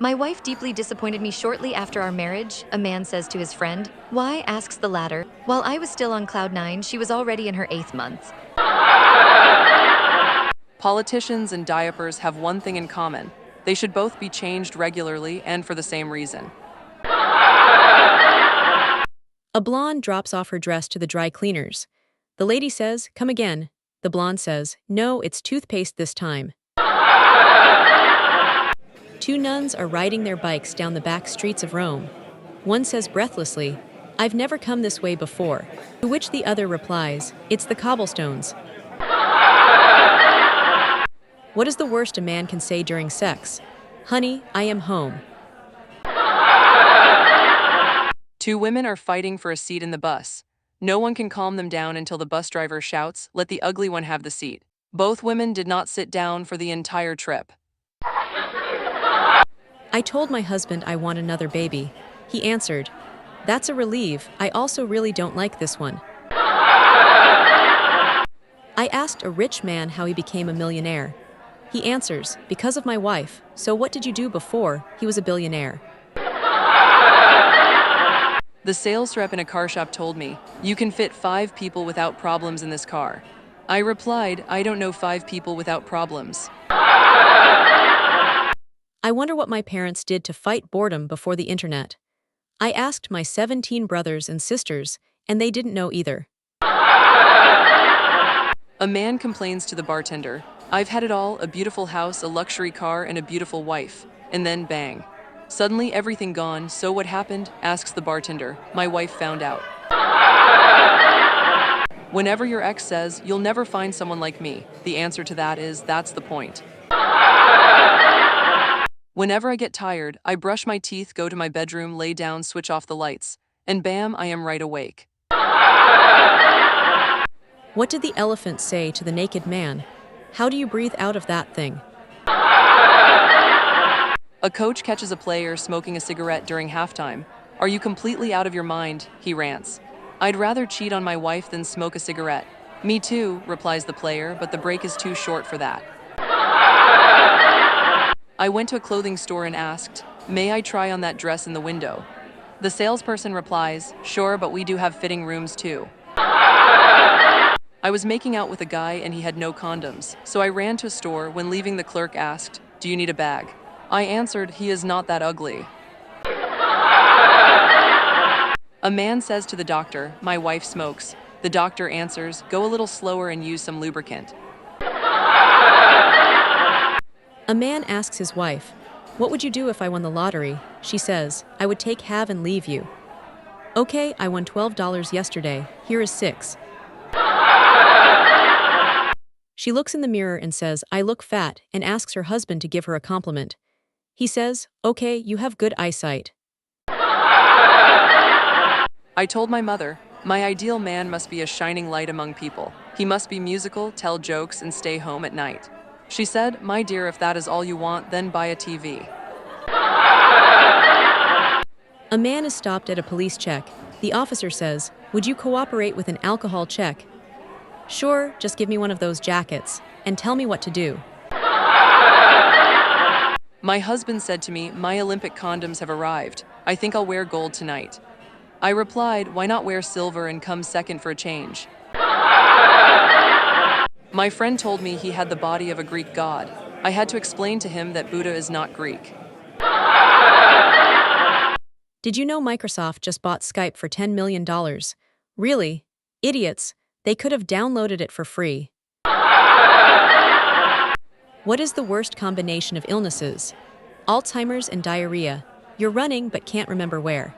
My wife deeply disappointed me shortly after our marriage, a man says to his friend. Why, asks the latter. While I was still on cloud nine, she was already in her 8th month. Politicians and diapers have one thing in common. They should both be changed regularly and for the same reason. A blonde drops off her dress to the dry cleaners. The lady says, "Come again." The blonde says, "No, it's toothpaste this time." Two nuns are riding their bikes down the back streets of Rome. One says breathlessly, "I've never come this way before." To which the other replies, "It's the cobblestones." What is the worst a man can say during sex? "Honey, I am home." Two women are fighting for a seat in the bus. No one can calm them down until the bus driver shouts, "Let the ugly one have the seat." Both women did not sit down for the entire trip. I told my husband I want another baby. He answered, "That's a relief, I also really don't like this one." I asked a rich man how he became a millionaire. He answers, "Because of my wife." So what did you do before he was a billionaire? The sales rep in a car shop told me, "You can fit 5 people without problems in this car." I replied, "I don't know 5 people without problems." I wonder what my parents did to fight boredom before the internet. I asked my 17 brothers and sisters, and they didn't know either. A man complains to the bartender, "I've had it all, a beautiful house, a luxury car, and a beautiful wife." And then bang. Suddenly everything gone. "So what happened?" asks the bartender. "My wife found out." Whenever your ex says, "You'll never find someone like me," the answer to that is, that's the point. Whenever I get tired, I brush my teeth, go to my bedroom, lay down, switch off the lights, and bam, I am right awake. What did the elephant say to the naked man? "How do you breathe out of that thing?" A coach catches a player smoking a cigarette during halftime. "Are you completely out of your mind?" he rants. "I'd rather cheat on my wife than smoke a cigarette." "Me too," replies the player, "but the break is too short for that." I went to a clothing store and asked, "May I try on that dress in the window?" The salesperson replies, "Sure, but we do have fitting rooms too." I was making out with a guy and he had no condoms, so I ran to a store. When leaving, the clerk asked, "Do you need a bag?" I answered, "He is not that ugly." A man says to the doctor, "My wife smokes." The doctor answers, "Go a little slower and use some lubricant." A man asks his wife, "What would you do if I won the lottery?" She says, "I would take half and leave you." "Okay, I won $12 yesterday. Here is 6. She looks in the mirror and says, "I look fat," and asks her husband to give her a compliment. He says, "Okay, you have good eyesight." I told my mother, "My ideal man must be a shining light among people. He must be musical, tell jokes, and stay home at night." She said, "My dear, if that is all you want, then buy a TV." A man is stopped at a police check. The officer says, "Would you cooperate with an alcohol check?" "Sure, just give me one of those jackets, and tell me what to do." My husband said to me, "My Olympic condoms have arrived. I think I'll wear gold tonight." I replied, "Why not wear silver and come second for a change?" My friend told me he had the body of a Greek god. I had to explain to him that Buddha is not Greek. Did you know Microsoft just bought Skype for $10 million? Really? Idiots. They could have downloaded it for free. What is the worst combination of illnesses? Alzheimer's and diarrhea. You're running but can't remember where.